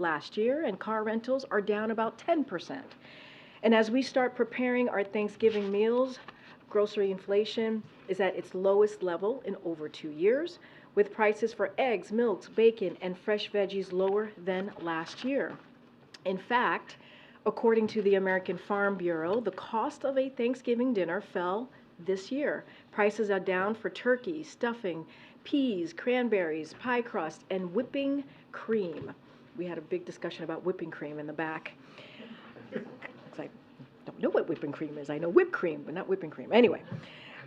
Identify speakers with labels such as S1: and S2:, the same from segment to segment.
S1: last year, and car rentals are down about 10%. And as we start preparing our Thanksgiving meals, grocery inflation is at its lowest level in over 2 years, with prices for eggs, milks, bacon, and fresh veggies lower than last year. In fact, according to the American Farm Bureau, the cost of a Thanksgiving dinner fell this year. Prices are down for turkey, stuffing, peas, cranberries, pie crust, and whipping cream. We had a big discussion about whipping cream in the back. I don't know what whipping cream is. I know whipped cream, but not whipping cream. Anyway,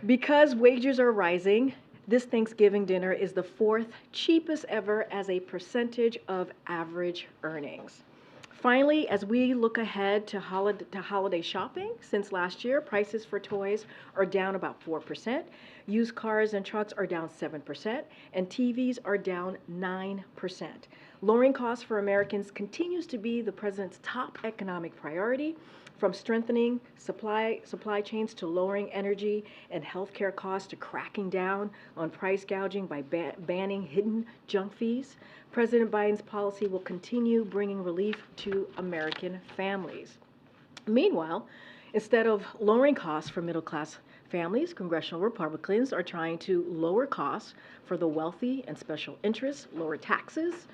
S1: because wages are rising, this Thanksgiving dinner is the fourth cheapest ever as a percentage of average earnings. Finally, as we look ahead to holiday shopping, since last year, prices for toys are down about 4%, used cars and trucks are down 7%, and TVs are down 9%. Lowering costs for Americans continues to be the president's top economic priority, from strengthening supply chains to lowering energy and healthcare costs to cracking down on price gouging by banning hidden junk fees. President Biden's policy will continue bringing relief to American families. Meanwhile, instead of lowering costs for middle-class families, congressional Republicans are trying to lower costs for the wealthy and special interests, lower taxes,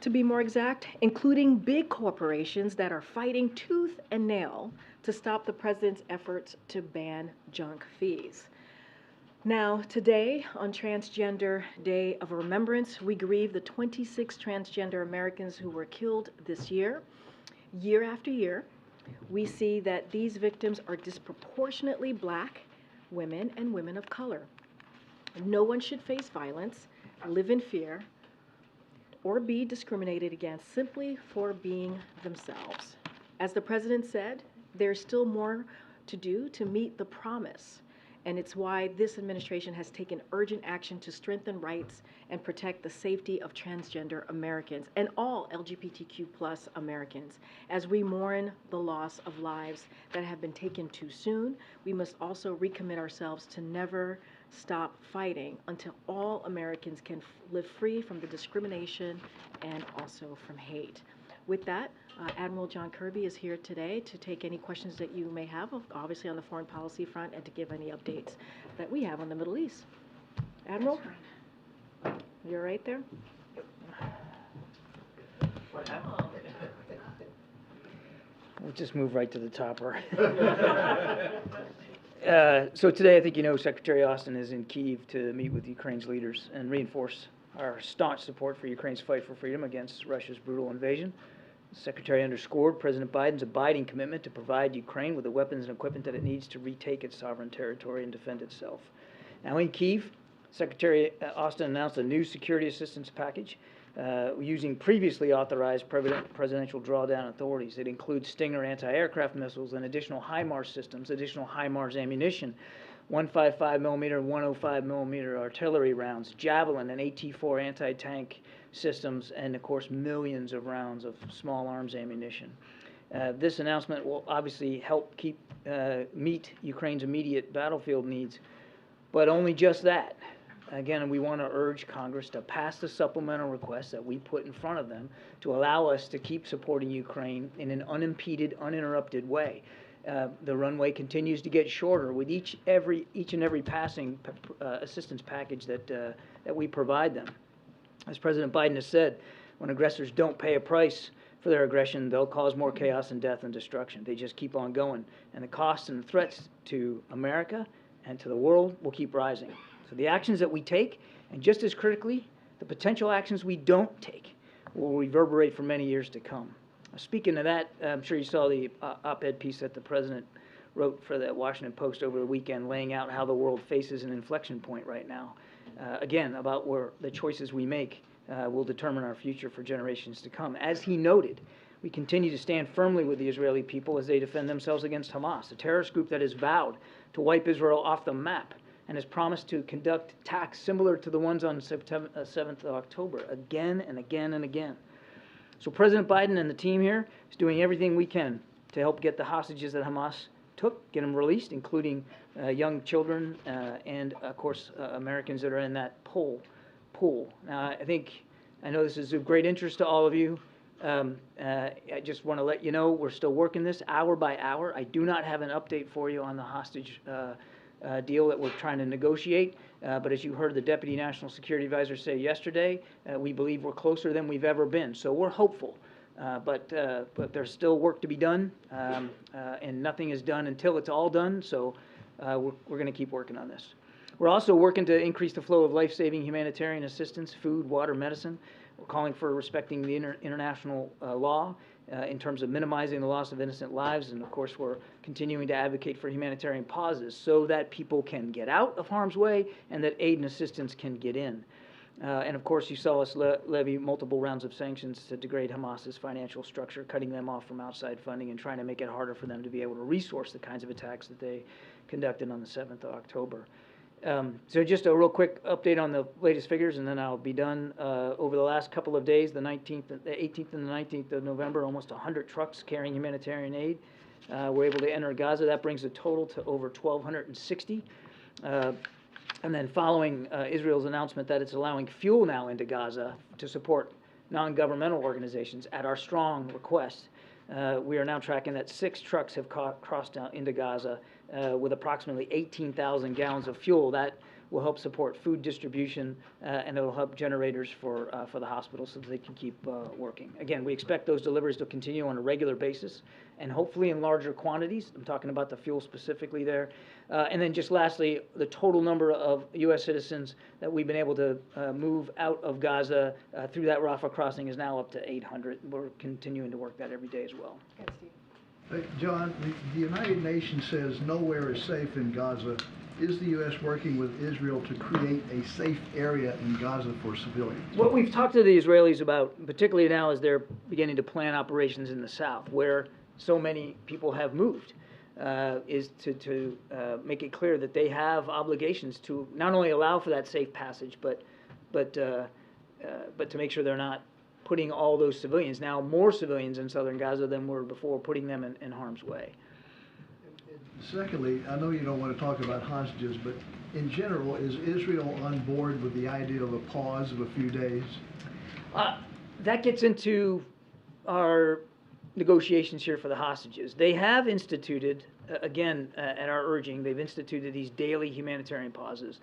S1: to be more exact, including big corporations that are fighting tooth and nail to stop the president's efforts to ban junk fees. Now, today, on Transgender Day of Remembrance, we grieve the 26 transgender Americans who were killed this year. Year after year, we see that these victims are disproportionately Black women and women of color. No one should face violence, live in fear, or be discriminated against simply for being themselves. As the president said, there's still more to do to meet the promise, and it's why this administration has taken urgent action to strengthen rights and protect the safety of transgender Americans and all LGBTQ+ Americans. As we mourn the loss of lives that have been taken too soon, we must also recommit ourselves to never stop fighting until all Americans can live free from the discrimination and also from hate. With that, Admiral John Kirby is here today to take any questions that you may have, obviously on the foreign policy front, and to give any updates that we have on the Middle East. Admiral, you're right there.
S2: What happened? We'll just move right to the topper. So today, I think you know, Secretary Austin is in Kyiv to meet with Ukraine's leaders and reinforce our staunch support for Ukraine's fight for freedom against Russia's brutal invasion. The Secretary underscored President Biden's abiding commitment to provide Ukraine with the weapons and equipment that it needs to retake its sovereign territory and defend itself. Now in Kyiv, Secretary Austin announced a new security assistance package using previously authorized presidential drawdown authorities. It includes Stinger anti-aircraft missiles and additional HIMARS systems, additional HIMARS ammunition, 155mm and 105mm artillery rounds, Javelin and AT-4 anti-tank systems, and of course millions of rounds of small arms ammunition. This announcement will obviously help meet Ukraine's immediate battlefield needs, but only just that. Again, we want to urge Congress to pass the supplemental request that we put in front of them to allow us to keep supporting Ukraine in an unimpeded, uninterrupted way. The runway continues to get shorter with each and every passing assistance package that we provide them. As President Biden has said, when aggressors don't pay a price for their aggression, they'll cause more chaos and death and destruction. They just keep on going. And the costs and the threats to America and to the world will keep rising. So the actions that we take, and just as critically, the potential actions we don't take, will reverberate for many years to come. Speaking of that, I'm sure you saw the op-ed piece that the president wrote for the Washington Post over the weekend, laying out how the world faces an inflection point right now. Again, about where the choices we make will determine our future for generations to come. As he noted, we continue to stand firmly with the Israeli people as they defend themselves against Hamas, a terrorist group that has vowed to wipe Israel off the map and has promised to conduct attacks similar to the ones on 7th of October again and again and again. So President Biden and the team here is doing everything we can to help get the hostages that Hamas took, get them released, including young children and, of course, Americans that are in that pool. Now, I know this is of great interest to all of you. I just want to let you know we're still working this hour by hour. I do not have an update for you on the hostage deal that we're trying to negotiate, but as you heard the Deputy National Security Advisor say yesterday, we believe we're closer than we've ever been. So we're hopeful, but there's still work to be done, and nothing is done until it's all done. So we're going to keep working on this. We're also working to increase the flow of life-saving humanitarian assistance, food, water, medicine. We're calling for respecting the international law in terms of minimizing the loss of innocent lives. And of course, we're continuing to advocate for humanitarian pauses so that people can get out of harm's way and that aid and assistance can get in. And of course, you saw us levy multiple rounds of sanctions to degrade Hamas's financial structure, cutting them off from outside funding and trying to make it harder for them to be able to resource the kinds of attacks that they conducted on the 7th of October. So just a real quick update on the latest figures, and then I'll be done. Over the last couple of days, the 18th and the 19th of November, almost 100 trucks carrying humanitarian aid were able to enter Gaza. That brings the total to over 1,260. And then following Israel's announcement that it's allowing fuel now into Gaza to support non-governmental organizations at our strong request, we are now tracking that 6 trucks have crossed down into Gaza with approximately 18,000 gallons of fuel. That will help support food distribution, and it will help generators for the hospital so that they can keep working. Again, we expect those deliveries to continue on a regular basis and hopefully in larger quantities. I'm talking about the fuel specifically there. And then just lastly, the total number of U.S. citizens that we've been able to move out of Gaza through that Rafah crossing is now up to 800. We're continuing to work that every day as well.
S1: Okay, Steve.
S3: John, the United Nations says nowhere is safe in Gaza. Is the U.S. working with Israel to create a safe area in Gaza for civilians?
S2: What we've talked to the Israelis about, particularly now as they're beginning to plan operations in the south, where so many people have moved, is to make it clear that they have obligations to not only allow for that safe passage, but to make sure they're not putting all those civilians, now more civilians in southern Gaza than were before, putting them in harm's way.
S3: Secondly, I know you don't want to talk about hostages, but in general, is Israel on board with the idea of a pause of a few days?
S2: That gets into our negotiations here for the hostages. They have instituted, again, at our urging, they've instituted these daily humanitarian pauses.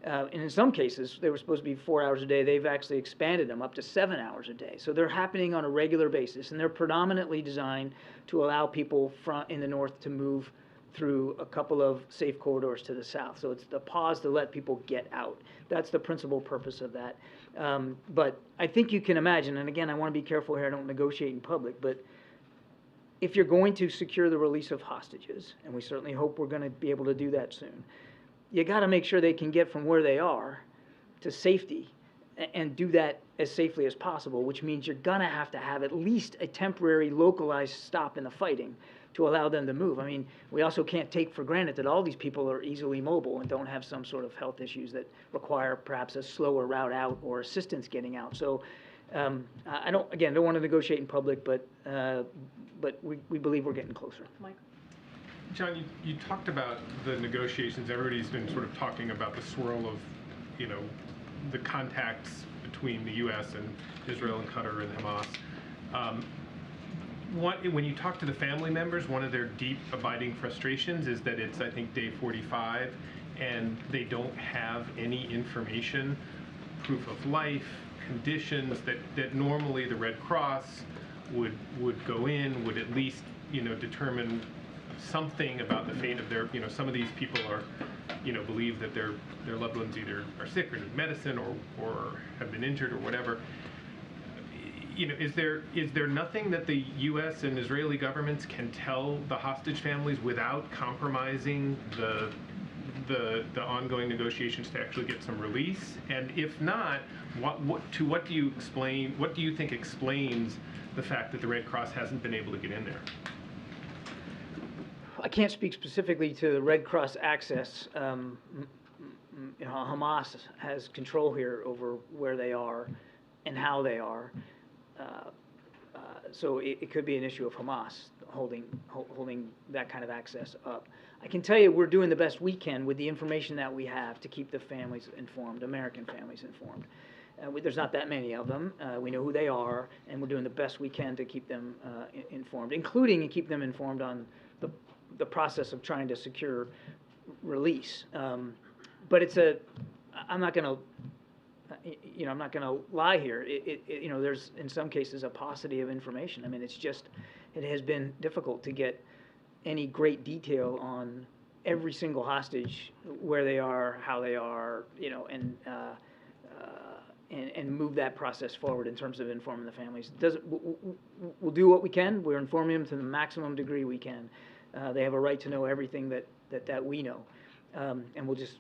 S2: And in some cases, they were supposed to be 4 hours a day. They've actually expanded them up to 7 hours a day. So they're happening on a regular basis, and they're predominantly designed to allow people in the north to move through a couple of safe corridors to the south. So it's the pause to let people get out. That's the principal purpose of that. But I think you can imagine, and again, I want to be careful here, I don't negotiate in public, but if you're going to secure the release of hostages, and we certainly hope we're going to be able to do that soon, you got to make sure they can get from where they are to safety and do that as safely as possible, which means you're going to have at least a temporary localized stop in the fighting to allow them to move. I mean, we also can't take for granted that all these people are easily mobile and don't have some sort of health issues that require perhaps a slower route out or assistance getting out. So I don't want to negotiate in public, but we believe we're getting closer.
S1: Mike?
S4: John, you talked about the negotiations. Everybody's been sort of talking about the swirl of, the contacts between the U.S. and Israel and Qatar and Hamas. When you talk to the family members, one of their deep abiding frustrations is that it's, I think, day 45, and they don't have any information, proof of life, conditions that normally the Red Cross would go in, would at least, determine something about the fate of their, some of these people are, believe that their loved ones either are sick or need medicine or have been injured or whatever. Is there nothing that the U.S. and Israeli governments can tell the hostage families without compromising the ongoing negotiations to actually get some release? And if not, what do you think explains the fact that the Red Cross hasn't been able to get in there?
S2: I can't speak specifically to the Red Cross access. Hamas has control here over where they are and how they are. So it could be an issue of Hamas holding that kind of access up. I can tell you we're doing the best we can with the information that we have to keep the families informed, American families informed. There's not that many of them. We know who they are, and we're doing the best we can to keep them informed, including and keep them informed on the process of trying to secure release. But I'm not going to, I'm not going to lie here. There's in some cases a paucity of information. I mean, it has been difficult to get any great detail on every single hostage, where they are, how they are, and move that process forward in terms of informing the families. We'll do what we can. We're informing them to the maximum degree we can. They have a right to know everything that we know, and we'll just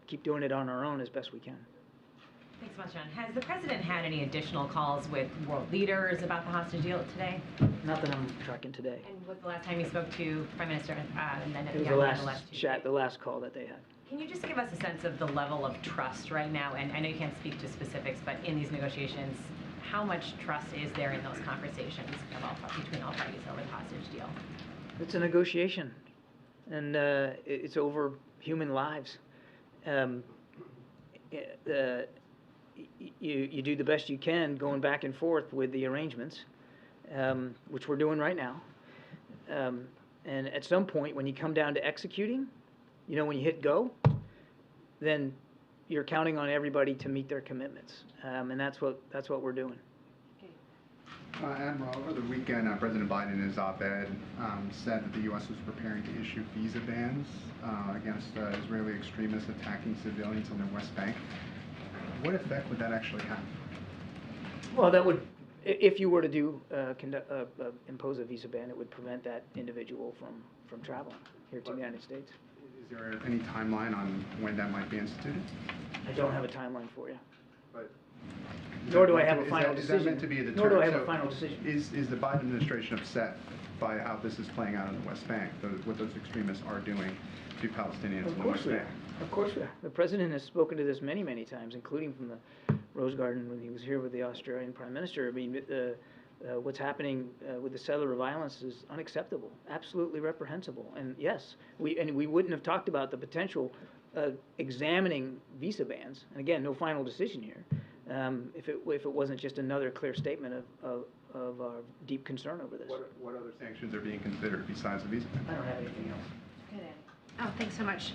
S2: keep doing it on our own as best we can.
S5: Thanks so much, John. Has the president had any additional calls with world leaders about the hostage deal today?
S2: Not that I'm tracking today.
S5: And was the last time you spoke to Prime Minister and then
S2: It was the last call that they had.
S5: Can you just give us a sense of the level of trust right now? And I know you can't speak to specifics, but in these negotiations, how much trust is there in those conversations between all parties over the hostage deal?
S2: It's a negotiation, and it's over human lives. You do the best you can going back and forth with the arrangements, which we're doing right now. And at some point, when you come down to executing, when you hit go, then you're counting on everybody to meet their commitments, and that's what we're doing.
S6: Admiral, over the weekend, President Biden in his op-ed said that the U.S. was preparing to issue visa bans against Israeli extremists attacking civilians on the West Bank. What effect would that actually have?
S2: Well, that would, if you were to impose a visa ban, it would prevent that individual from traveling here to the United States.
S6: Is there any timeline on when that might be instituted?
S2: I don't have a timeline for you.
S6: But
S2: Nor do I have a final
S6: decision. Is
S2: decision.
S6: that meant to be the
S2: Nor do I have
S6: so
S2: a final decision.
S6: Is the Biden administration upset by how this is playing out in the West Bank, what those extremists are doing to Palestinians in the West Bank?
S2: Of course we are. The president has spoken to this many, many times, including from the Rose Garden when he was here with the Australian Prime Minister. I mean, what's happening with the settler violence is unacceptable, absolutely reprehensible. And yes, we wouldn't have talked about the potential examining visa bans. And again, no final decision here. If it wasn't just another clear statement of our deep concern over this.
S6: What other sanctions are being considered besides the visa ban?
S2: I don't have anything else.
S5: Good.
S7: Oh, thanks so much.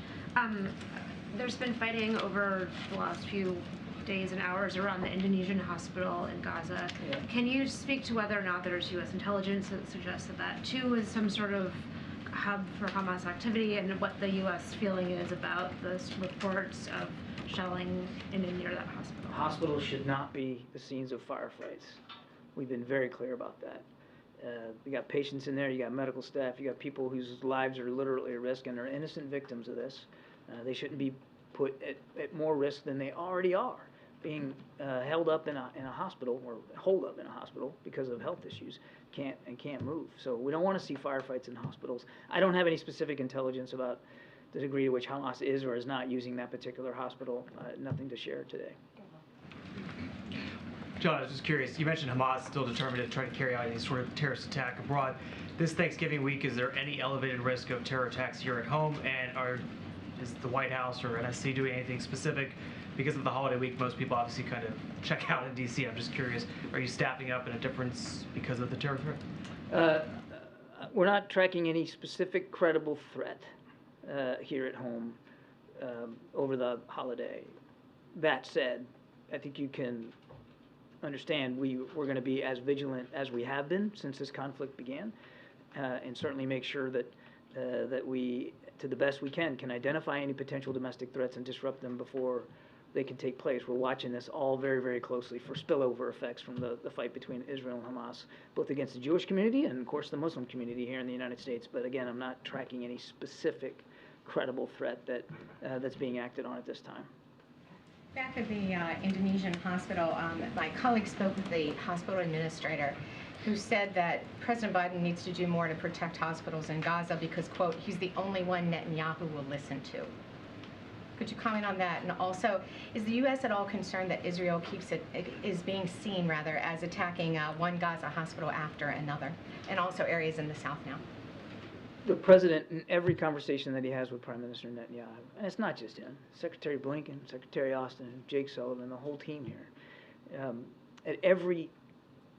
S7: There's been fighting over the last few days and hours around the Indonesian hospital in Gaza.
S2: Yeah.
S7: Can you speak to whether or not there's U.S. intelligence that suggests that too is some sort of hub for Hamas activity, and what the U.S. feeling is about those reports of shelling in and near that hospital?
S2: Hospitals should not be the scenes of firefights. We've been very clear about that. You got patients in there, you got medical staff, you got people whose lives are literally at risk and are innocent victims of this. They shouldn't be put at more risk than they already are, being held up in a hospital or holed up in a hospital because of health issues, can't move. So we don't want to see firefights in hospitals. I don't have any specific intelligence about the degree to which Hamas is or is not using that particular hospital. Nothing to share today.
S8: John, I was just curious, you mentioned Hamas still determined to try to carry out any sort of terrorist attack abroad. This Thanksgiving week, is there any elevated risk of terror attacks here at home? And is the White House or NSC doing anything specific? Because of the holiday week, most people obviously kind of check out in D.C. I'm just curious, are you staffing up in a difference because of the terror threat?
S2: We're not tracking any specific credible threat here at home over the holiday. That said, I think you can understand we're going to be as vigilant as we have been since this conflict began, and certainly make sure that we, to the best we can identify any potential domestic threats and disrupt them before they can take place. We're watching this all very, very closely for spillover effects from the fight between Israel and Hamas, both against the Jewish community and, of course, the Muslim community here in the United States. But again, I'm not tracking any specific credible threat that's being acted on at this time.
S9: Back at the Indonesian hospital, my colleague spoke with the hospital administrator who said that President Biden needs to do more to protect hospitals in Gaza because, quote, he's the only one Netanyahu will listen to. Could you comment on that? And also, is the U.S. at all concerned that Israel is being seen, rather, as attacking one Gaza hospital after another, and also areas in the south now?
S2: The president, in every conversation that he has with Prime Minister Netanyahu, and it's not just him, Secretary Blinken, Secretary Austin, Jake Sullivan, the whole team here, at every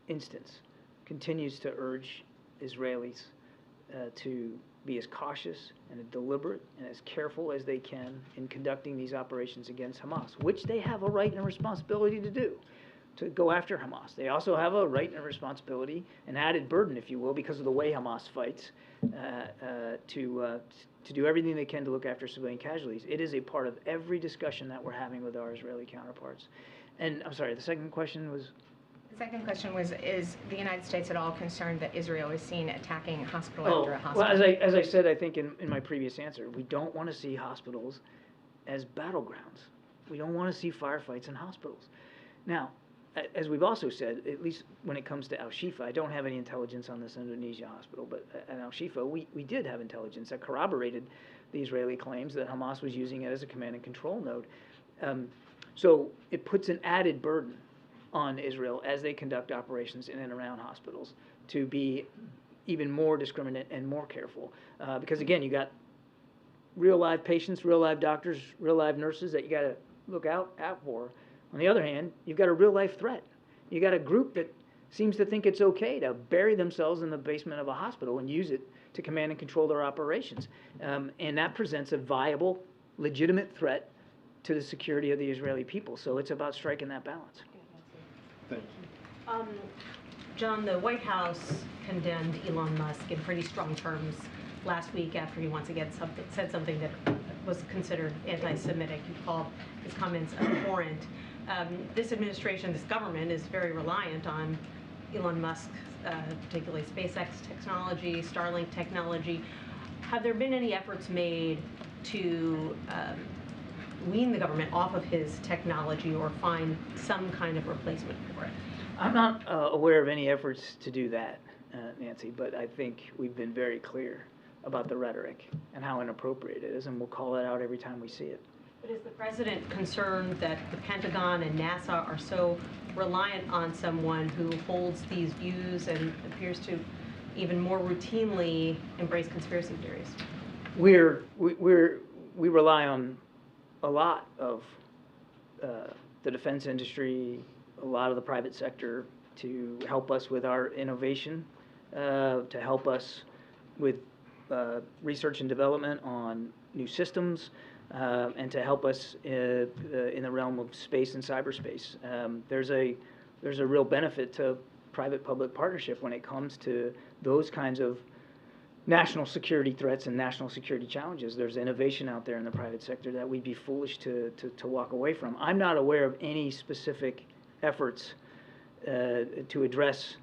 S2: instance, continues to urge Israelis to be as cautious and as deliberate and as careful as they can in conducting these operations against Hamas, which they have a right and a responsibility to do, to go after Hamas. They also have a right and a responsibility, an added burden, if you will, because of the way Hamas fights, to do everything they can to look after civilian casualties. It is a part of every discussion that we're having with our Israeli counterparts. And I'm sorry, the second question was?
S9: The second question was, is the United States at all concerned that Israel is seen attacking a hospital after a hospital?
S2: Well, as I said, I think in my previous answer, we don't want to see hospitals as battlegrounds. We don't want to see firefights in hospitals. Now, as we've also said, at least when it comes to Al-Shifa, I don't have any intelligence on this Indonesia hospital, but at Al-Shifa, we did have intelligence that corroborated the Israeli claims that Hamas was using it as a command and control node. So it puts an added burden on Israel as they conduct operations in and around hospitals to be even more discriminate and more careful. Because again, you got real live patients, real live doctors, real live nurses that you got to look out for. On the other hand, you've got a real life threat. You got a group that seems to think it's okay to bury themselves in the basement of a hospital and use it to command and control their operations. And that presents a viable, legitimate threat to the security of the Israeli people. So it's about striking that balance.
S6: Thank you.
S10: John, the White House condemned Elon Musk in pretty strong terms last week after he once again said something that was considered anti-Semitic. He called his comments abhorrent. This administration, this government, is very reliant on Elon Musk, particularly SpaceX technology, Starlink technology. Have there been any efforts made to wean the government off of his technology or find some kind of replacement for it?
S2: I'm not aware of any efforts to do that, Nancy, but I think we've been very clear about the rhetoric and how inappropriate it is, and we'll call that out every time we see it.
S10: But is the president concerned that the Pentagon and NASA are so reliant on someone who holds these views and appears to even more routinely embrace conspiracy theories?
S2: We rely on a lot of the defense industry, a lot of the private sector to help us with our innovation, to help us with research and development on new systems, and to help us in the realm of space and cyberspace. There's a real benefit to private-public partnership when it comes to those kinds of national security threats and national security challenges. There's innovation out there in the private sector that we'd be foolish to walk away from. I'm not aware of any specific efforts to address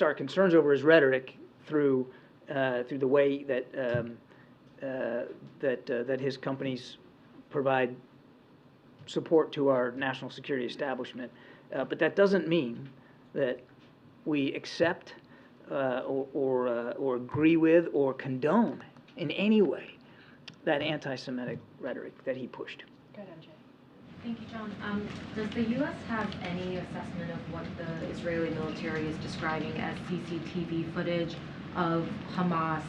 S2: our concerns over his rhetoric through the way that his companies provide support to our national security establishment. But that doesn't mean that we accept or agree with or condone in any way that anti-Semitic rhetoric that he pushed.
S5: Go ahead, MJ.
S11: Thank you, John. Does the U.S. have any assessment of what the Israeli military is describing as CCTV footage of Hamas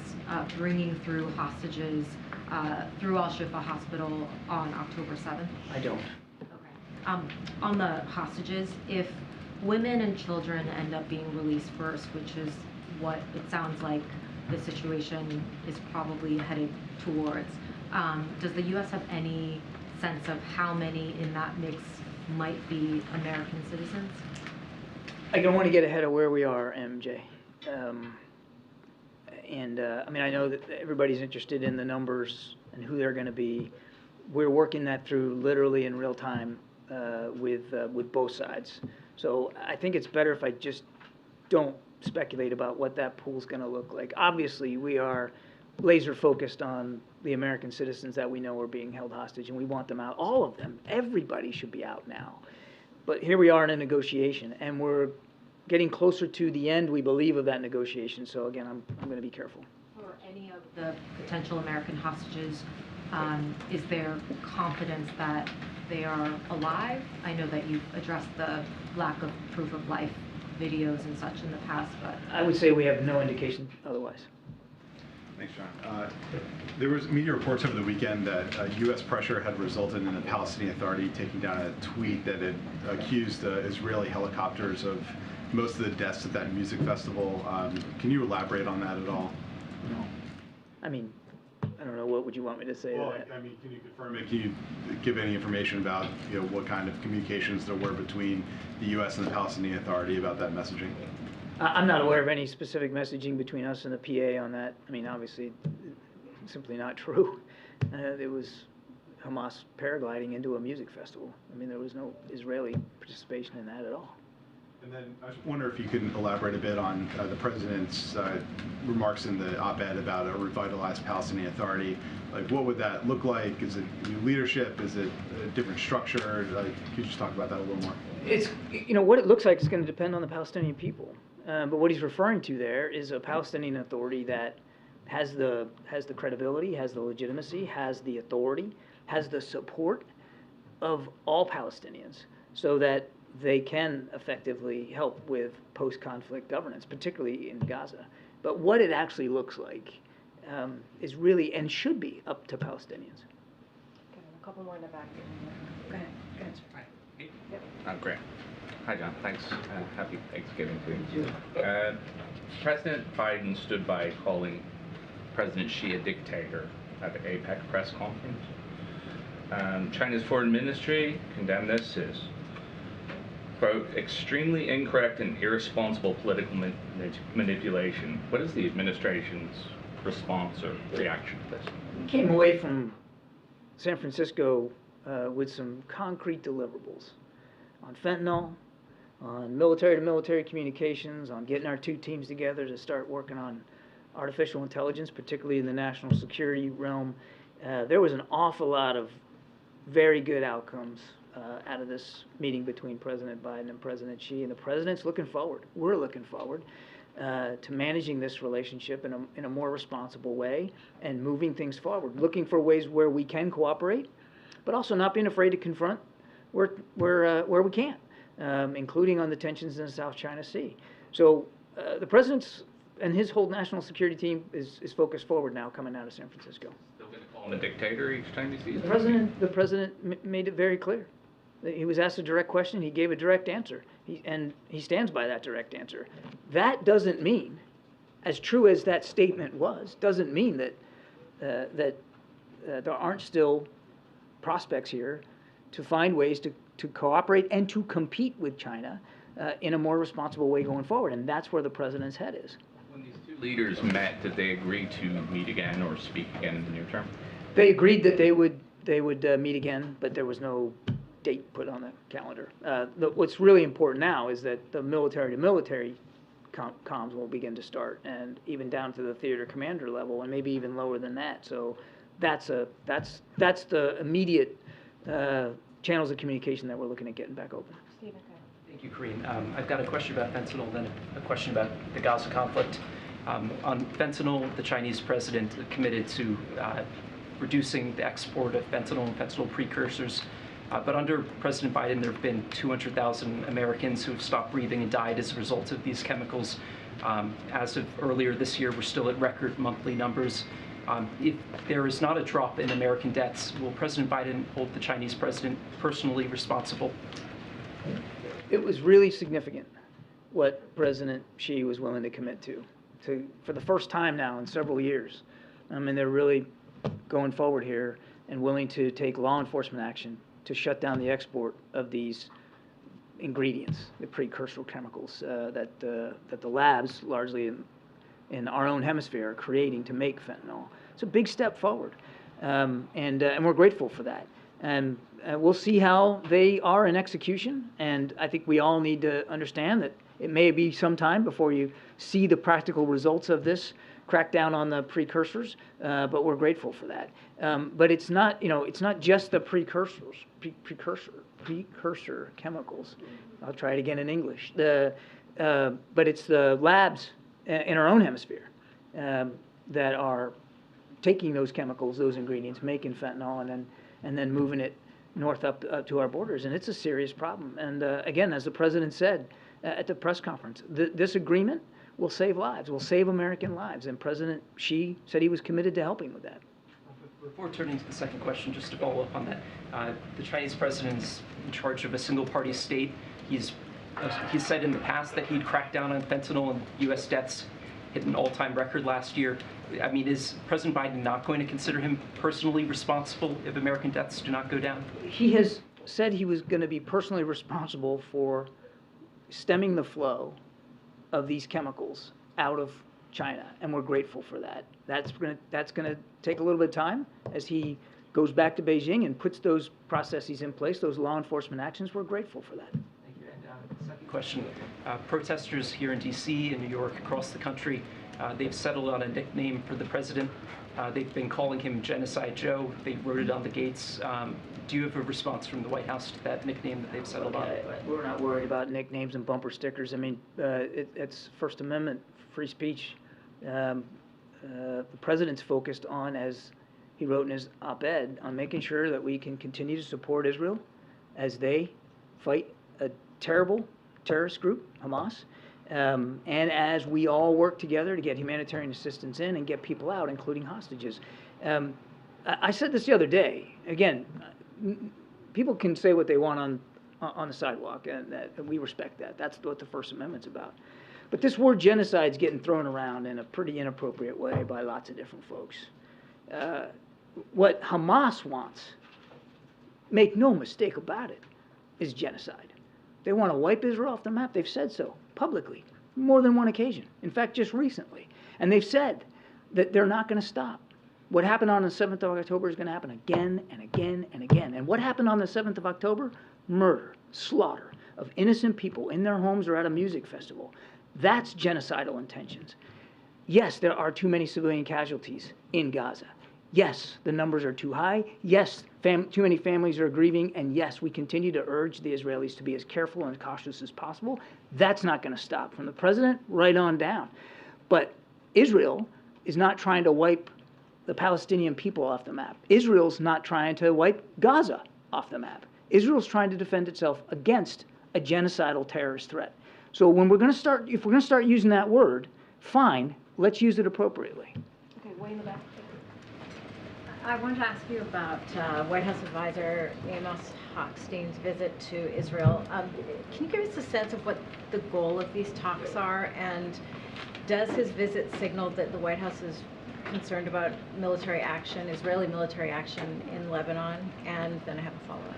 S11: bringing through hostages through Al-Shifa Hospital on October 7th?
S2: I don't.
S11: Okay. On the hostages, if women and children end up being released first, which is what it sounds like the situation is probably headed towards, does the U.S. have any sense of how many in that mix might be American citizens?
S2: I don't want to get ahead of where we are, MJ. I mean, I know that everybody's interested in the numbers and who they're going to be. We're working that through literally in real time with both sides. So I think it's better if I just don't speculate about what that pool's going to look like. Obviously, we are laser focused on the American citizens that we know are being held hostage, and we want them out. All of them. Everybody should be out now. But here we are in a negotiation, and we're getting closer to the end, we believe, of that negotiation. So again, I'm going to be careful.
S11: For any of the potential American hostages, is there confidence that they are alive? I know that you've addressed the lack of proof of life videos and such in the past, but
S2: I would say we have no indication otherwise.
S12: Thanks, John. There was media reports over the weekend that U.S. pressure had resulted in the Palestinian Authority taking down a tweet that had accused Israeli helicopters of most of the deaths at that music festival. Can you elaborate on that at all?
S2: No. I mean, I don't know, what would you want me to say to that?
S12: I mean, can you confirm it? Can you give any information about, what kind of communications there were between the U.S. and the Palestinian Authority about that messaging?
S2: I'm not aware of any specific messaging between us and the PA on that. I mean, obviously, simply not true. It was Hamas paragliding into a music festival. I mean, there was no Israeli participation in that at all.
S12: And then I just wonder if you can elaborate a bit on the president's remarks in the op-ed about a revitalized Palestinian Authority. Like, what would that look like? Is it new leadership? Is it a different structure? Like, could you just talk about that a little more?
S2: It's, what it looks like is going to depend on the Palestinian people. But what he's referring to there is a Palestinian Authority that has the credibility, has the legitimacy, has the authority, has the support of all Palestinians, so that they can effectively help with post-conflict governance, particularly in Gaza. But what it actually looks like is really and should be up to Palestinians.
S11: Okay, a couple more in the back.
S1: Go ahead. Go ahead.
S13: Hi.
S1: Yep.
S13: Great. Hi, John. Thanks. Happy Thanksgiving to you. President Biden stood by calling President Xi a dictator at the APEC press conference. China's foreign ministry condemned this as, quote, extremely incorrect and irresponsible political manipulation. What is the administration's response or reaction to this?
S2: We came away from San Francisco with some concrete deliverables on fentanyl, on military-to-military communications, on getting our two teams together to start working on artificial intelligence, particularly in the national security realm. There was an awful lot of very good outcomes out of this meeting between President Biden and President Xi, and the president's looking forward. We're looking forward to managing this relationship in a more responsible way and moving things forward, looking for ways where we can cooperate, but also not being afraid to confront where we can, including on the tensions in the South China Sea. So the president's and his whole national security team is focused forward now, coming out of San Francisco.
S13: Still going to call him a dictator each time he sees
S2: him? The president made it very clear. He was asked a direct question. He gave a direct answer, and he stands by that direct answer. That doesn't mean, as true as that statement was, doesn't mean that there aren't still prospects here to find ways to cooperate and to compete with China in a more responsible way going forward, and that's where the president's head is.
S13: When these two leaders met, did they agree to meet again or speak again in the near term?
S2: They agreed that they would meet again, but there was no date put on the calendar. What's really important now is that the military-to-military comms will begin to start, and even down to the theater commander level, and maybe even lower than that. So that's the immediate channels of communication that we're looking at getting back open.
S11: Stephen, go ahead.
S14: Thank you, Karine. I've got a question about fentanyl, then a question about the Gaza conflict. On fentanyl, the Chinese president committed to reducing the export of fentanyl and fentanyl precursors. But under President Biden, there have been 200,000 Americans who have stopped breathing and died as a result of these chemicals. As of earlier this year, we're still at record monthly numbers. If there is not a drop in American deaths, will President Biden hold the Chinese president personally responsible?
S2: It was really significant what President Xi was willing to commit to for the first time now in several years. I mean, they're really going forward here and willing to take law enforcement action to shut down the export of these ingredients, the precursor chemicals that the labs, largely in our own hemisphere, are creating to make fentanyl. It's a big step forward, and we're grateful for that. And we'll see how they are in execution, and I think we all need to understand that it may be some time before you see the practical results of this crackdown on the precursors, but we're grateful for that. But it's not just the precursor chemicals. I'll try it again in English. But it's the labs in our own hemisphere that are taking those chemicals, those ingredients, making fentanyl, and then moving it north up to our borders, and it's a serious problem. And again, as the president said at the press conference, this agreement will save lives, will save American lives. And President Xi said he was committed to helping with that.
S14: Before turning to the second question, just to follow up on that, the Chinese president's in charge of a single-party state. He's said in the past that he'd crack down on fentanyl, and U.S. deaths hit an all-time record last year. I mean, is President Biden not going to consider him personally responsible if American deaths do not go down?
S2: He has said he was going to be personally responsible for stemming the flow of these chemicals out of China, and we're grateful for that. That's going to take a little bit of time as he goes back to Beijing and puts those processes in place, those law enforcement actions. We're grateful for that.
S14: Thank you. And second question, protesters here in D.C. and New York, across the country, they've settled on a nickname for the president. They've been calling him Genocide Joe. They wrote it on the gates. Do you have a response from the White House to that nickname that they've settled on?
S2: We're not worried about nicknames and bumper stickers. I mean, it's First Amendment, free speech. The president's focused on, as he wrote in his op-ed, on making sure that we can continue to support Israel as they fight a terrible terrorist group, Hamas, and as we all work together to get humanitarian assistance in and get people out, including hostages. I said this the other day. Again, people can say what they want on the sidewalk, and we respect that. That's what the First Amendment's about. But this word genocide is getting thrown around in a pretty inappropriate way by lots of different folks. What Hamas wants, make no mistake about it, is genocide. They want to wipe Israel off the map. They've said so publicly, more than one occasion. In fact, just recently. And they've said that they're not going to stop. What happened on the 7th of October is going to happen again and again and again. And what happened on the 7th of October? Murder, slaughter of innocent people in their homes or at a music festival. That's genocidal intentions. Yes, there are too many civilian casualties in Gaza. Yes, the numbers are too high. Yes, too many families are grieving. And yes, we continue to urge the Israelis to be as careful and cautious as possible. That's not going to stop, from the president right on down. But Israel is not trying to wipe the Palestinian people off the map. Israel's not trying to wipe Gaza off the map. Israel's trying to defend itself against a genocidal terrorist threat. So when if we're going to start using that word, fine, let's use it appropriately.
S1: Okay, way in the back.
S15: I wanted to ask you about White House advisor Amos Hochstein's visit to Israel. Can you give us a sense of what the goal of these talks are, and does his visit signal that the White House is concerned about military action, Israeli military action in Lebanon? And then I have a follow-up.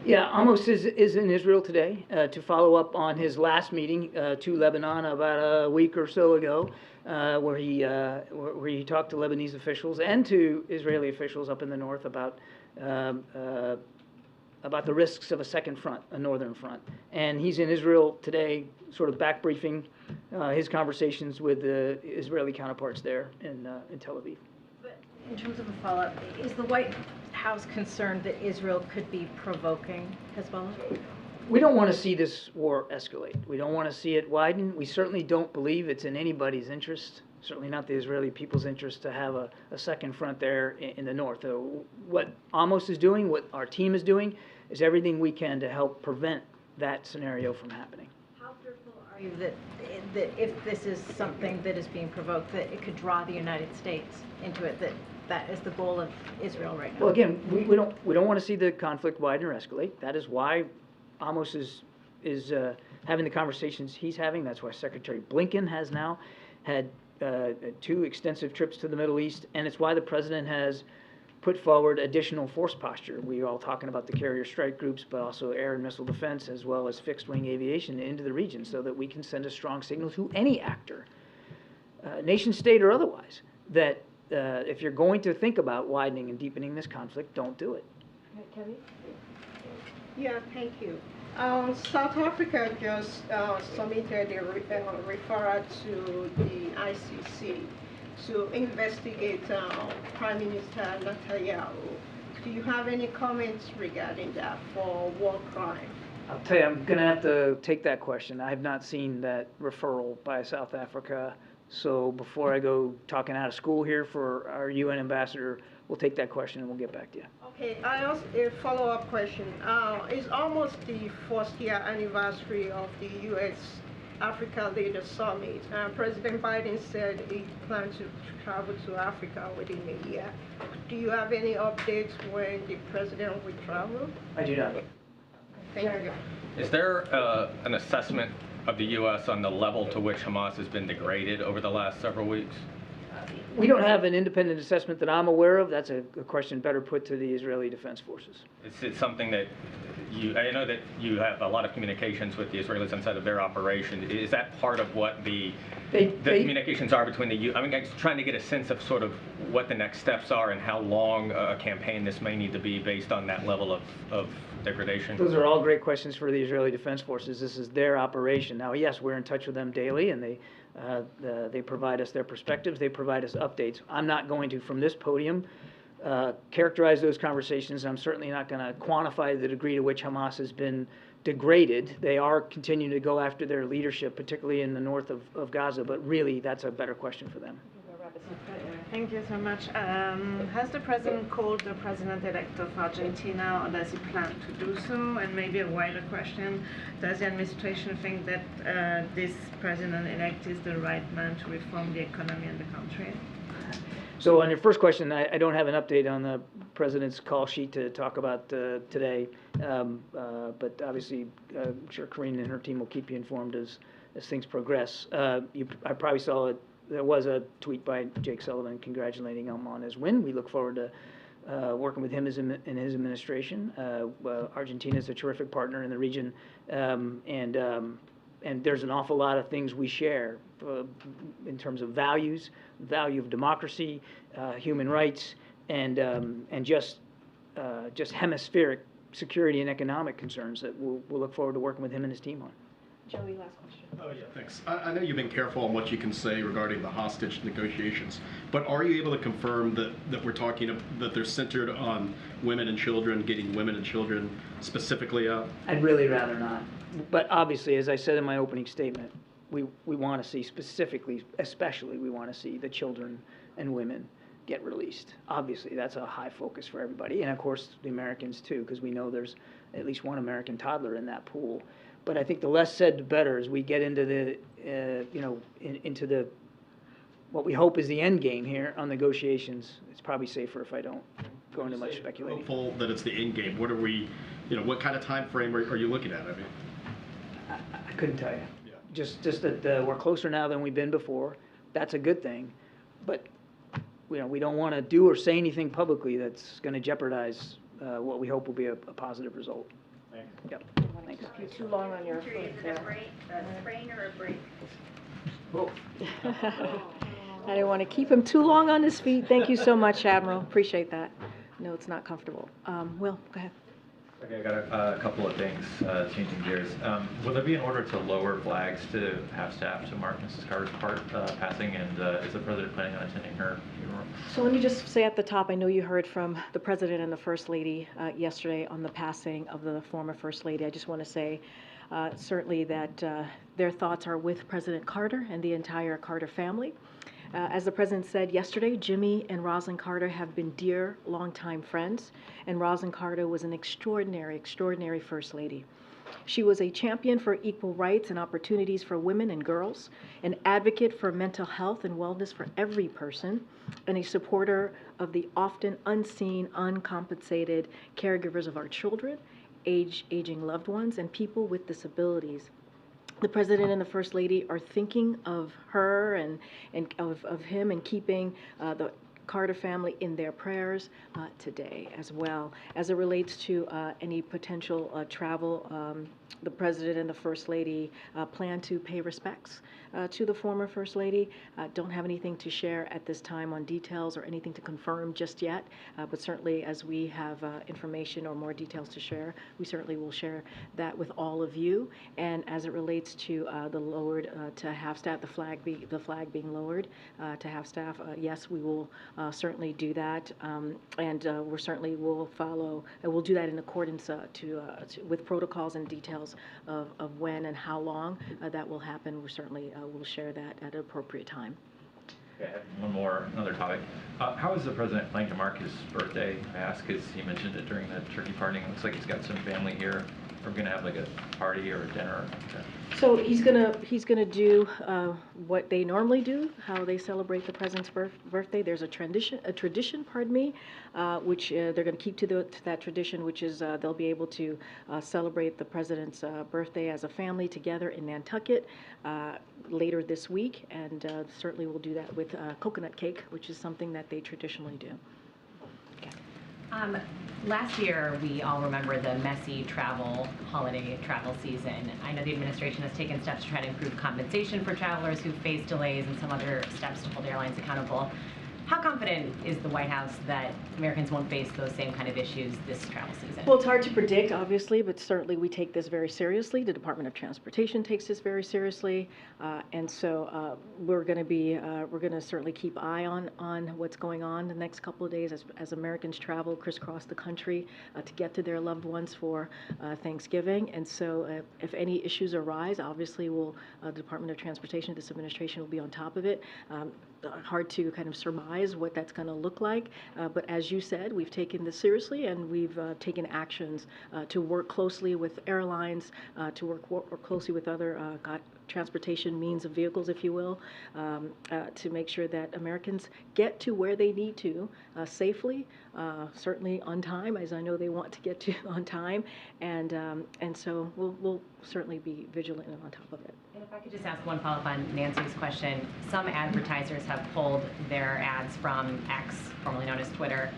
S2: Yeah, Amos is in Israel today to follow up on his last meeting to Lebanon about a week or so ago, where he talked to Lebanese officials and to Israeli officials up in the north about the risks of a second front, a northern front. And he's in Israel today, sort of back briefing his conversations with the Israeli counterparts there in Tel Aviv.
S15: But in terms of a follow-up, is the White House concerned that Israel could be provoking Hezbollah?
S2: We don't want to see this war escalate. We don't want to see it widen. We certainly don't believe it's in anybody's interest, certainly not the Israeli people's interest, to have a second front there in the north. What Amos is doing, what our team is doing, is everything we can to help prevent that scenario from happening.
S15: How fearful are you that if this is something that is being provoked, that it could draw the United States into it, that is the goal of Israel right now?
S2: Well, again, we don't want to see the conflict widen or escalate. That is why Amos is having the conversations he's having. That's why Secretary Blinken has now had 2 extensive trips to the Middle East, and it's why the president has put forward additional force posture. We're all talking about the carrier strike groups, but also air and missile defense, as well as fixed-wing aviation into the region, so that we can send a strong signal to any actor, nation state or otherwise, that if you're going to think about widening and deepening this conflict, don't do it.
S1: Kevin?
S16: Yeah, thank you. South Africa just submitted a referral to the ICC to investigate Prime Minister Netanyahu. Do you have any comments regarding that for war crime?
S2: I'll tell you, I'm going to have to take that question. I have not seen that referral by South Africa. So before I go talking out of school here for our UN ambassador, we'll take that question and we'll get back to you.
S16: Okay, I ask a follow-up question. It's almost the 4th year anniversary of the U.S. Africa Leaders Summit. President Biden said he plans to travel to Africa within a year. Do you have any updates when the president will travel?
S2: I do not.
S16: Thank you.
S17: Is there an assessment of the U.S. on the level to which Hamas has been degraded over the last several weeks?
S2: We don't have an independent assessment that I'm aware of. That's a question better put to the Israeli Defense Forces.
S17: Is it something that I know that you have a lot of communications with the Israelis inside of their operation. Is that part of what the communications are between the I'm trying to get a sense of sort of what the next steps are and how long a campaign this may need to be based on that level of degradation?
S2: Those are all great questions for the Israeli Defense Forces. This is their operation. Now, yes, we're in touch with them daily, and they provide us their perspectives. They provide us updates. I'm not going to, from this podium, characterize those conversations. I'm certainly not going to quantify the degree to which Hamas has been degraded. They are continuing to go after their leadership, particularly in the north of Gaza, but really that's a better question for them.
S18: Thank you so much. Has the president called the president-elect of Argentina, or does he plan to do so? And maybe a wider question, does the administration think that this president-elect is the right man to reform the economy in the country?
S2: So on your first question, I don't have an update on the president's call sheet to talk about today, but obviously I'm sure Karine and her team will keep you informed as things progress. I probably saw it. There was a tweet by Jake Sullivan congratulating him on his win. We look forward to working with him in his administration. Argentina is a terrific partner in the region, and there's an awful lot of things we share in terms of values, value of democracy, human rights, and just hemispheric security and economic concerns that we'll look forward to working with him and his team on.
S1: Joey, last question.
S19: Oh, yeah, thanks. I know you've been careful on what you can say regarding the hostage negotiations, but are you able to confirm that we're talking, that they're centered on women and children, getting women and children specifically out?
S2: I'd really rather not. But obviously, as I said in my opening statement, we want to see especially we want to see the children and women get released. Obviously, that's a high focus for everybody, and of course the Americans too, because we know there's at least one American toddler in that pool. But I think the less said, the better as we get into the what we hope is the end game here on negotiations. It's probably safer if I don't go into much speculation.
S19: Hopeful that it's the end game. What are we, what kind of time frame are you looking at? I mean,
S2: I couldn't tell you. Yeah. Just that we're closer now than we've been before. That's a good thing, but we don't want to do or say anything publicly that's going to jeopardize what we hope will be a positive result.
S19: Thanks.
S2: Yep. Thanks.
S1: Keep you too long on your foot there.
S20: A sprain or a break?
S2: Both.
S1: I didn't want to keep him too long on his feet. Thank you so much, Admiral. Appreciate that. No, it's not comfortable. Will, go ahead.
S21: Okay, I got a couple of things, changing gears. Will there be an order to lower flags to have staff to mark Mrs. Carter's passing, and is the president planning on attending her funeral?
S1: So let me just say at the top, I know you heard from the President and the First Lady yesterday on the passing of the former First Lady. I just want to say certainly that their thoughts are with President Carter and the entire Carter family. As the President said yesterday, Jimmy and Rosalynn Carter have been dear, longtime friends, and Rosalynn Carter was an extraordinary, extraordinary First Lady. She was a champion for equal rights and opportunities for women and girls, an advocate for mental health and wellness for every person, and a supporter of the often unseen, uncompensated caregivers of our children, aging loved ones, and people with disabilities. The President and the First Lady are thinking of her and of him and keeping the Carter family in their prayers today as well. As it relates to any potential travel, the President and the First Lady plan to pay respects to the former First Lady. Don't have anything to share at this time on details or anything to confirm just yet, but certainly as we have information or more details to share, we certainly will share that with all of you. And as it relates to the lowered to half staff, the flag being lowered to half staff, yes, we will certainly do that, and we certainly will follow, and we'll do that in accordance with protocols and details of when and how long that will happen. We certainly will share that at an appropriate time.
S21: Okay, I have another topic. How is the president planning to mark his birthday? I ask because he mentioned it during the turkey parting. It looks like he's got some family here. Are we going to have like a party or a dinner?
S1: So he's gonna do what they normally do, how they celebrate the president's birthday. There's a tradition, pardon me, which they're gonna keep to that tradition, which is they'll be able to celebrate the president's birthday as a family together in Nantucket later this week, and certainly we'll do that with coconut cake, which is something that they traditionally do.
S5: Last year, we all remember the messy holiday travel season. I know the administration has taken steps to try to improve compensation for travelers who face delays and some other steps to hold airlines accountable. How confident is the White House that Americans won't face those same kind of issues this travel season?
S1: Well, it's hard to predict, obviously, but certainly we take this very seriously. The Department of Transportation takes this very seriously, and so we're going to certainly keep eye on what's going on the next couple of days as Americans travel crisscross the country to get to their loved ones for Thanksgiving. And so, if any issues arise, obviously, the Department of Transportation, this administration, will be on top of it. Hard to kind of surmise what that's going to look like, but as you said, we've taken this seriously, and we've taken actions to work closely with airlines, to work closely with other transportation means of vehicles, if you will, to make sure that Americans get to where they need to safely, certainly on time, as I know they want to get to on time, and so we'll certainly be vigilant and on top of it.
S5: And if I could just ask one follow-up on Nancy's question. Some advertisers have pulled their ads from X, formerly known as Twitter.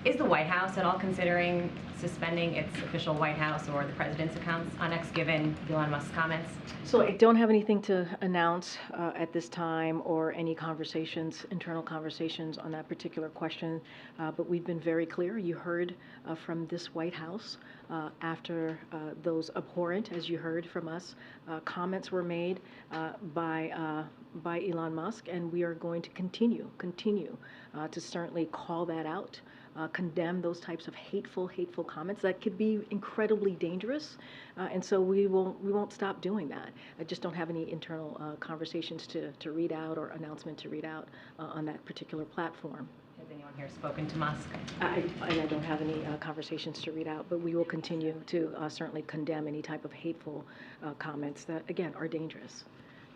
S5: Is the White House at all considering suspending its official White House or the president's accounts on X, given Elon Musk's comments?
S1: So I don't have anything to announce at this time, or any internal conversations on that particular question, but we've been very clear. You heard from this White House after those abhorrent, as you heard from us, comments were made by Elon Musk, and we are going to continue to certainly call that out. Condemn those types of hateful comments that could be incredibly dangerous, and so we won't stop doing that. I just don't have any internal conversations to read out or announcement to read out on that particular platform.
S5: Has anyone here spoken to Musk?
S1: I don't have any conversations to read out, but we will continue to certainly condemn any type of hateful comments that, again, are dangerous.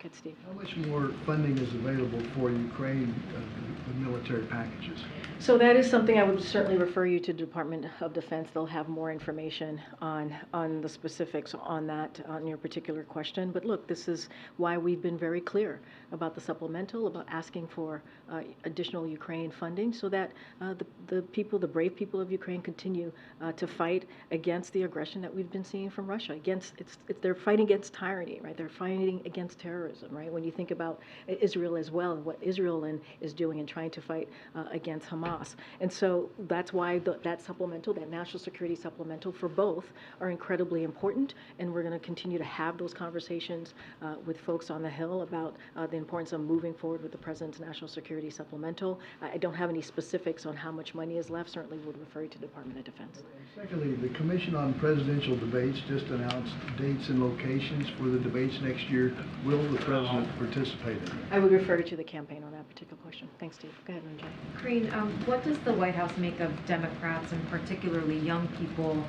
S1: Good, Steve.
S3: How much more funding is available for Ukraine, the military packages?
S1: So that is something I would certainly refer you to the Department of Defense. They'll have more information on the specifics on that, on your particular question. But look, this is why we've been very clear about the supplemental, about asking for additional Ukraine funding, so that the brave people of Ukraine continue to fight against the aggression that we've been seeing from Russia. They're fighting against tyranny, right? They're fighting against terrorism, right? When you think about Israel as well, and what Israel is doing and trying to fight against Hamas. And so that's why that supplemental, that national security supplemental for both, are incredibly important, and we're going to continue to have those conversations with folks on the Hill about the importance of moving forward with the President's national security supplemental. I don't have any specifics on how much money is left. Certainly would refer you to the Department of Defense.
S3: Secondly, the Commission on Presidential Debates just announced dates and locations for the debates next year. Will the President participate in it?
S1: I would refer you to the campaign on that particular question. Thanks, Steve. Go ahead, Ranjay.
S11: Karine, what does the White House make of Democrats, and particularly young people,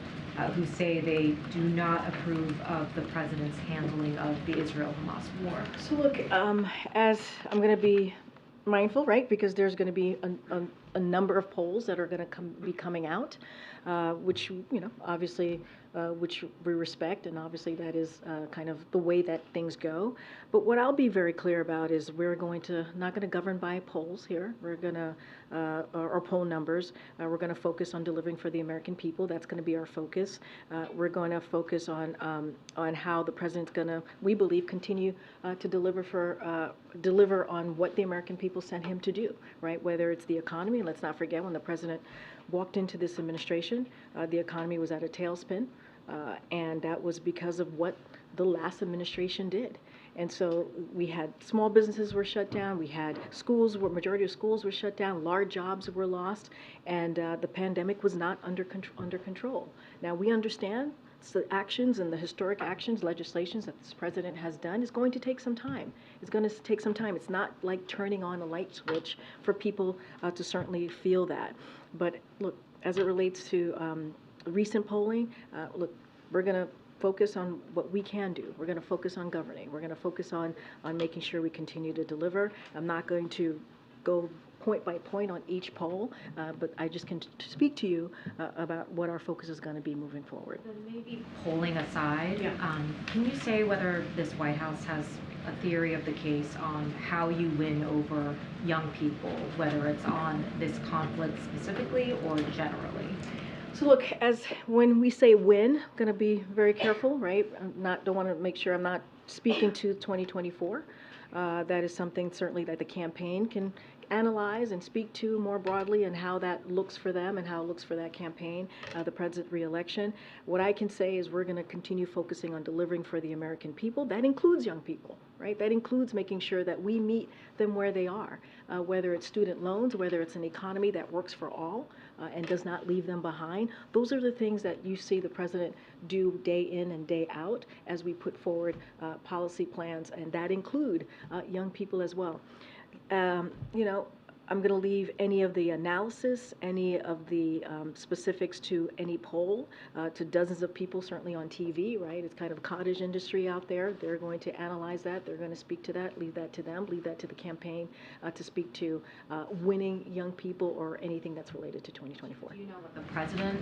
S11: who say they do not approve of the president's handling of the Israel-Hamas war?
S1: So look, as I'm going to be mindful, right, because there's going to be a number of polls that are going to be coming out, which, obviously, which we respect, and obviously that is kind of the way that things go. But what I'll be very clear about is we're not going to govern by polls here. We're going to, or poll numbers. We're going to focus on delivering for the American people. That's going to be our focus. We're going to focus on how the president's going to, we believe, continue to deliver on what the American people sent him to do, right? Whether it's the economy. Let's not forget, when the president walked into this administration, the economy was at a tailspin, and that was because of what the last administration did. And so we had small businesses were shut down, we had majority of schools were shut down, large jobs were lost, and the pandemic was not under control. Now we understand the actions and the historic actions, legislations that this president has done is going to take some time. It's going to take some time. It's not like turning on a light switch for people to certainly feel that. But look, as it relates to recent polling, look, We're going to focus on what we can do. We're going to focus on governing. We're going to focus on making sure we continue to deliver. I'm not going to go point by point on each poll, but I just can speak to you about what our focus is going to be moving forward.
S11: Then maybe polling aside, can you say whether this White House has a theory of the case on how you win over young people, whether it's on this conflict specifically or generally?
S1: So look, when we say win, I'm going to be very careful, right? Don't want to make sure I'm not speaking to 2024. That is something certainly that the campaign can analyze and speak to more broadly, and how that looks for them and how it looks for that campaign, the president re-election. What I can say is we're going to continue focusing on delivering for the American people. That includes young people, right? That includes making sure that we meet them where they are, whether it's student loans, whether it's an economy that works for all and does not leave them behind. Those are the things that you see the president do day in and day out as we put forward policy plans, and that include young people as well. I'm going to leave any of the analysis, any of the specifics to any poll, to dozens of people certainly on TV, right? It's kind of a cottage industry out there. They're going to analyze that. They're going to speak to that, leave that to them, leave that to the campaign to speak to winning young people or anything that's related to 2024.
S11: Do you know what the president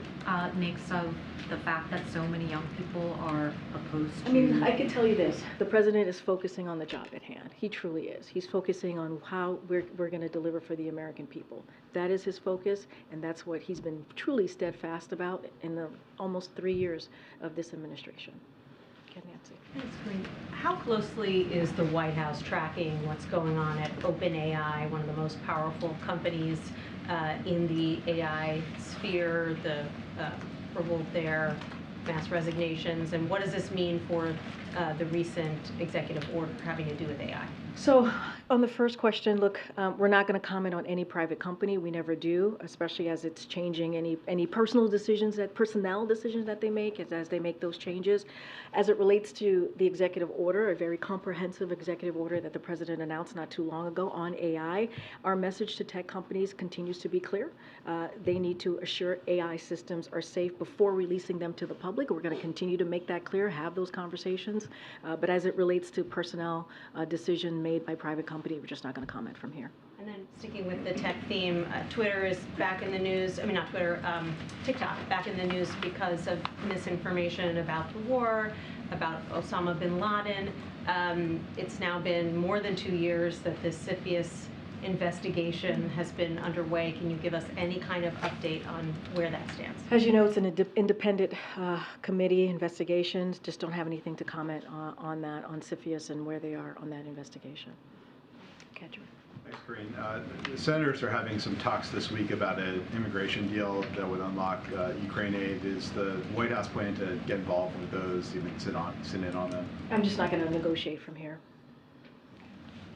S11: makes of the fact that so many young people are opposed to?
S1: I mean, I can tell you this. The president is focusing on the job at hand. He truly is. He's focusing on how we're going to deliver for the American people. That is his focus, and that's what he's been truly steadfast about in the almost 3 years of this administration. Okay, Nancy.
S10: Thanks, Karine. How closely is the White House tracking what's going on at OpenAI, one of the most powerful companies in the AI sphere, the revolt there, mass resignations, and what does this mean for the recent executive order having to do with AI?
S1: So on the first question, look, we're not going to comment on any private company. We never do, especially as it's changing any personnel decisions that they make as they make those changes. As it relates to the executive order, a very comprehensive executive order that the president announced not too long ago on AI, our message to tech companies continues to be clear. They need to assure AI systems are safe before releasing them to the public. We're going to continue to make that clear, have those conversations. But as it relates to personnel decision made by private company, we're just not going to comment from here.
S10: And then sticking with the tech theme, Twitter is back in the news. I mean, not Twitter, TikTok back in the news because of misinformation about the war, about Osama bin Laden. It's now been more than 2 years that this CFIUS investigation has been underway. Can you give us any kind of update on where that stands?
S1: As you know, it's an independent committee investigations. Just don't have anything to comment on that, on CFIUS and where they are on that investigation. Kedra.
S12: Thanks, Karine. The senators are having some talks this week about an immigration deal that would unlock Ukraine aid. Is the White House planning to get involved with those, even sit in on them?
S1: I'm just not going to negotiate from here.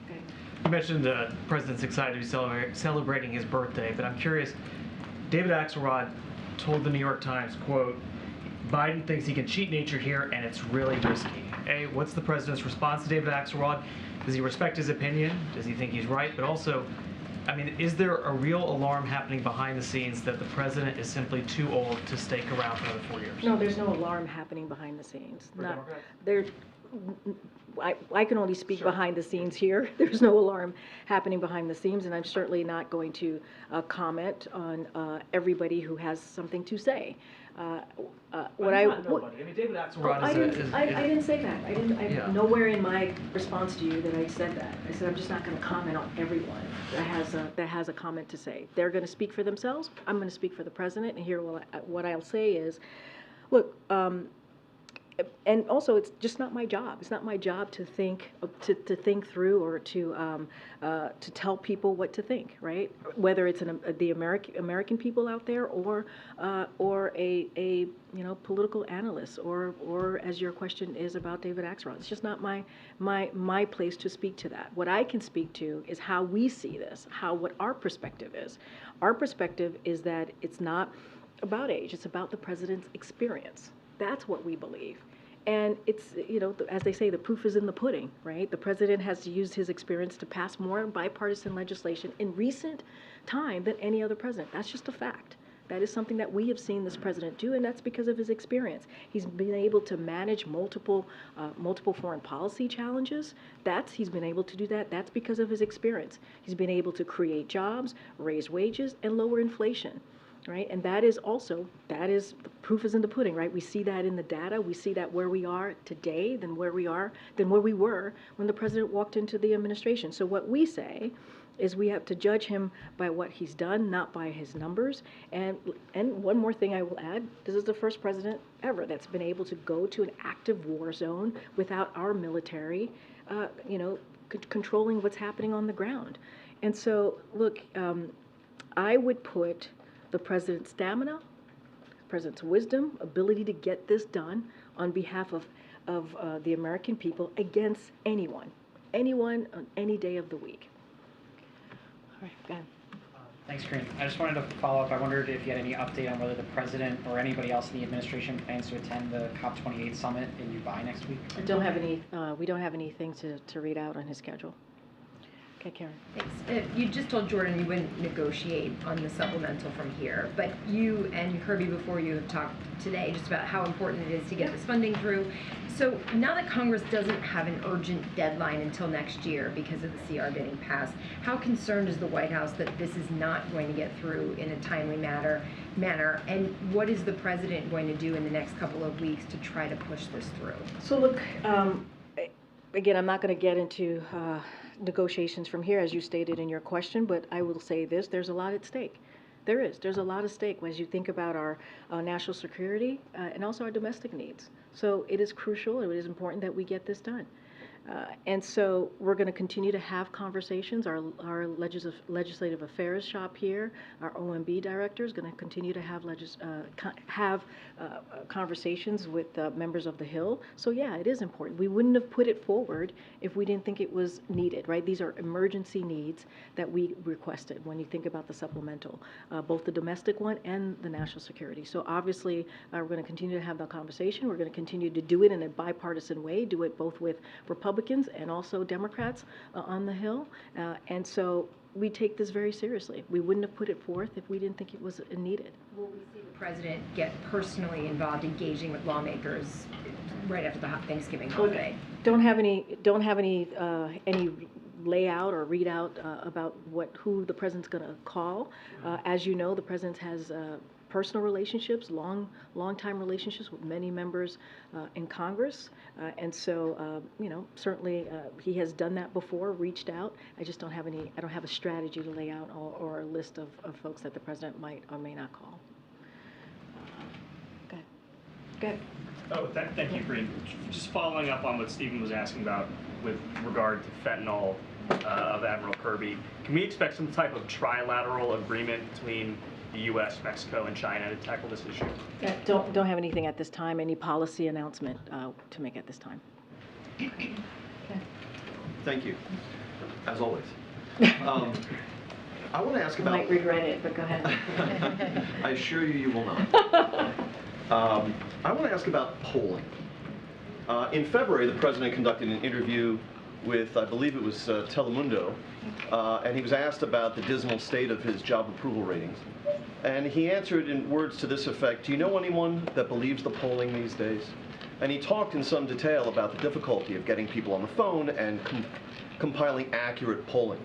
S1: Okay.
S8: You mentioned the president's excited to be celebrating his birthday, but I'm curious, David Axelrod told the New York Times, quote, Biden thinks he can cheat nature here and it's really risky. A, what's the president's response to David Axelrod? Does he respect his opinion? Does he think he's right? But also, I mean, is there a real alarm happening behind the scenes that the president is simply too old to stake around for another 4 years?
S1: No, there's no alarm happening behind the scenes. I can only speak behind the scenes here. There's no alarm happening behind the scenes, and I'm certainly not going to comment on everybody who has something to say.
S8: I mean, David Axelrod
S1: I didn't say that. Nowhere in my response to you that I said that. I said I'm just not going to comment on everyone that has a comment to say. They're going to speak for themselves. I'm going to speak for the president, and here what I'll say is, look. And also, it's just not my job. It's not my job to think through or to tell people what to think, right? Whether it's the American people out there or a political analyst or as your question is about David Axelrod. It's just not my place to speak to that. What I can speak to is how we see this, what our perspective is. Our perspective is that it's not about age. It's about the president's experience. That's what we believe. And it's, as they say, the proof is in the pudding, right? The president has used his experience to pass more bipartisan legislation in recent time than any other president. That's just a fact. That is something that we have seen this president do, and that's because of his experience. He's been able to manage multiple foreign policy challenges. He's been able to do that. That's because of his experience. He's been able to create jobs, raise wages, and lower inflation. Right? And the proof is in the pudding, right? We see that in the data. We see that where we are today than where we were when the president walked into the administration. So what we say is we have to judge him by what he's done, not by his numbers. And one more thing I will add, this is the first president ever that's been able to go to an active war zone without our military, controlling what's happening on the ground. And so, look, I would put the president's stamina, president's wisdom, ability to get this done on behalf of the American people against anyone on any day of the week. All right, go ahead.
S4: Thanks, Karine. I just wanted to follow up. I wondered if you had any update on whether the president or anybody else in the administration plans to attend the COP28 summit in Dubai next week.
S1: We don't have anything to read out on his schedule. Okay, Karen.
S22: Thanks. You just told Jordan you wouldn't negotiate on the supplemental from here, but you and Kirby before you have talked today just about how important it is to get this funding through. So now that Congress doesn't have an urgent deadline until next year because of the CR getting passed, how concerned is the White House that this is not going to get through in a timely manner? And what is the president going to do in the next couple of weeks to try to push this through?
S1: So look, again, I'm not going to get into negotiations from here, as you stated in your question, but I will say this, there's a lot at stake. There's a lot at stake as you think about our national security and also our domestic needs. So it is crucial, it is important that we get this done. And so we're going to continue to have conversations. Our legislative affairs shop here, our OMB director is going to continue to have conversations with members of the Hill. So yeah, it is important. We wouldn't have put it forward if we didn't think it was needed, right? These are emergency needs that we requested when you think about the supplemental, both the domestic one and the national security. So obviously, we're going to continue to have that conversation. We're going to continue to do it in a bipartisan way, do it both with Republicans and also Democrats on the Hill. And so we take this very seriously. We wouldn't have put it forth if we didn't think it was needed.
S22: Will we see the president get personally involved, engaging with lawmakers right after the Thanksgiving holiday?
S1: Don't have any layout or readout about who the president's going to call. As you know, the president has personal relationships, long-time relationships with many members in Congress, and so certainly he has done that before, reached out. I just don't have a strategy to lay out or a list of folks that the president might or may not call. Go ahead.
S23: Oh, thank you, Karine. Just following up on what Stephen was asking about with regard to fentanyl of Admiral Kirby, can we expect some type of trilateral agreement between the U.S., Mexico, and China to tackle this issue?
S1: Don't have anything at this time, any policy announcement to make at this time. Okay.
S24: Thank you, as always. I want to ask about...
S1: You might regret it, but go ahead.
S24: I assure you, you will not. I want to ask about polling. In February, the president conducted an interview with, I believe it was Telemundo, and he was asked about the dismal state of his job approval ratings. And he answered in words to this effect, "Do you know anyone that believes the polling these days?" And he talked in some detail about the difficulty of getting people on the phone and compiling accurate polling.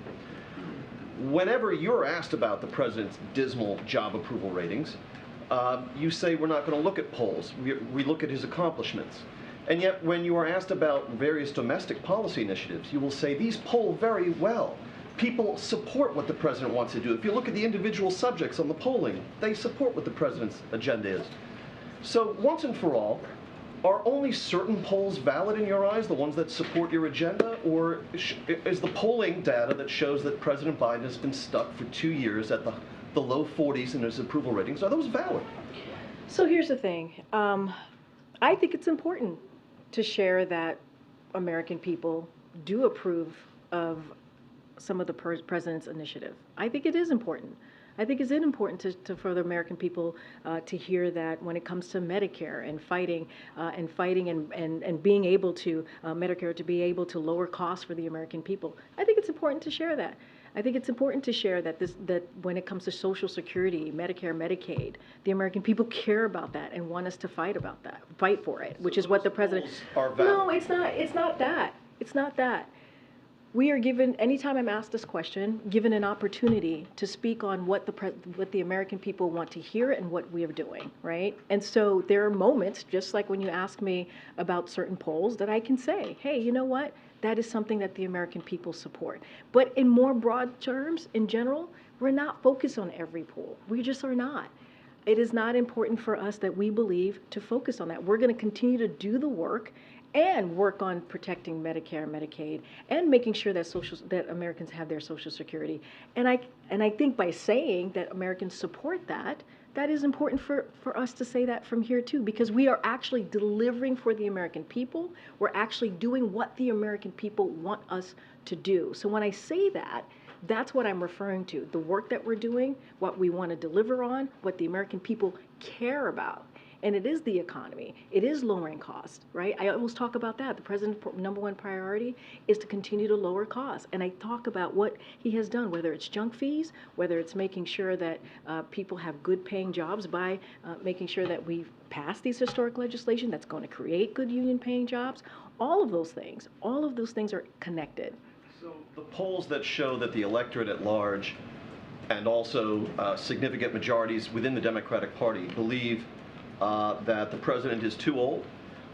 S24: Whenever you're asked about the president's dismal job approval ratings, you say we're not going to look at polls. We look at his accomplishments. And yet, when you are asked about various domestic policy initiatives, you will say these poll very well. People support what the president wants to do. If you look at the individual subjects on the polling, they support what the president's agenda is. So once and for all, are only certain polls valid in your eyes, the ones that support your agenda, or is the polling data that shows that President Biden has been stuck for 2 years at the low 40s in his approval ratings, are those valid?
S1: So here's the thing. I think it's important to share that American people do approve of some of the president's initiative. I think it is important. I think it's important for the American people to hear that when it comes to Medicare and fighting and being able to, Medicare to be able to lower costs for the American people. I think it's important to share that. I think it's important to share that that when it comes to Social Security, Medicare, Medicaid, the American people care about that and want us to fight for it, which is what the president. No, it's not. It's not that. It's not that. We are given, anytime I'm asked this question, given an opportunity to speak on what the American people want to hear and what we are doing, right? And so there are moments, just like when you ask me about certain polls, that I can say, hey, you know what? That is something that the American people support. But in more broad terms, in general, we're not focused on every poll. We just are not. It is not important for us that we believe to focus on that. We're going to continue to do the work and work on protecting Medicare and Medicaid and making sure that Americans have their Social Security. And I think by saying that Americans support that, that is important for us to say that from here too, because we are actually delivering for the American people. We're actually doing what the American people want us to do. So when I say that, that's what I'm referring to. The work that we're doing, what we want to deliver on, what the American people care about. And it is the economy. It is lowering costs, right? I always talk about that. The president's #1 priority is to continue to lower costs. And I talk about what he has done, whether it's junk fees, whether it's making sure that people have good paying jobs by making sure that we pass these historic legislation that's going to create good union paying jobs. All of those things are connected.
S24: So the polls that show that the electorate at large and also significant majorities within the Democratic Party believe that the president is too old.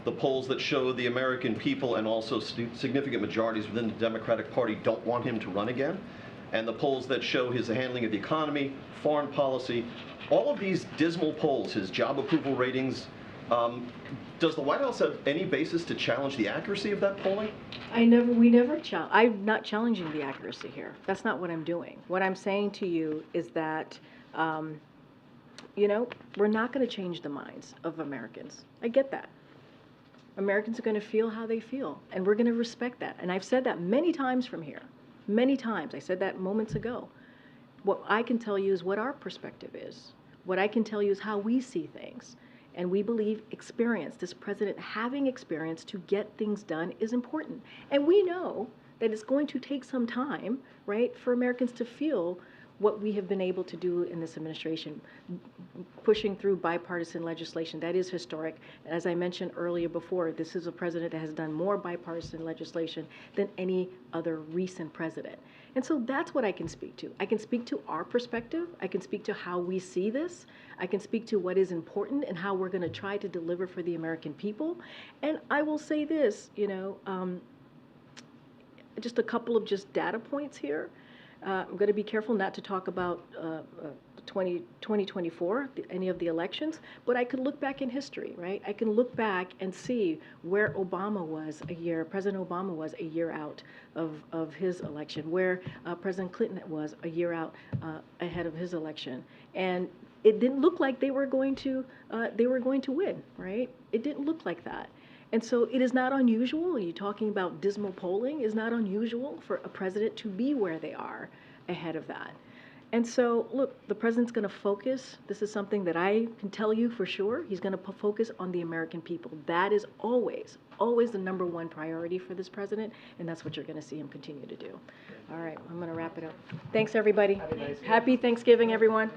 S24: The polls that show the American people and also significant majorities within the Democratic Party don't want him to run again. And the polls that show his handling of the economy, foreign policy, all of these dismal polls, his job approval ratings, does the White House have any basis to challenge the accuracy of that polling?
S1: I'm not challenging the accuracy here. That's not what I'm doing. What I'm saying to you is that we're not going to change the minds of Americans. I get that. Americans are going to feel how they feel, and we're going to respect that. And I've said that many times from here. Many times. I said that moments ago. What I can tell you is what our perspective is. What I can tell you is how we see things. And we believe experience, this president having experience to get things done is important. And we know that it's going to take some time, right, for Americans to feel what we have been able to do in this administration, pushing through bipartisan legislation. That is historic. As I mentioned earlier before, this is a president that has done more bipartisan legislation than any other recent president. And so that's what I can speak to. I can speak to our perspective. I can speak to how we see this. I can speak to what is important and how we're going to try to deliver for the American people. And I will say this, just a couple of data points here. I'm going to be careful not to talk about 2024, any of the elections, but I could look back in history, right? I can look back and see where President Obama was a year out of his election, where President Clinton was a year out ahead of his election. And it didn't look like they were going to win, right? It didn't look like that. And so it is not unusual, you're talking about dismal polling, it's not unusual for a president to be where they are ahead of that. And so, look, the president's going to focus, this is something that I can tell you for sure, he's going to focus on the American people. That is always the #1 priority for this president, and that's what you're going to see him continue to do. All right, I'm going to wrap it up. Thanks, everybody. Happy Thanksgiving, everyone.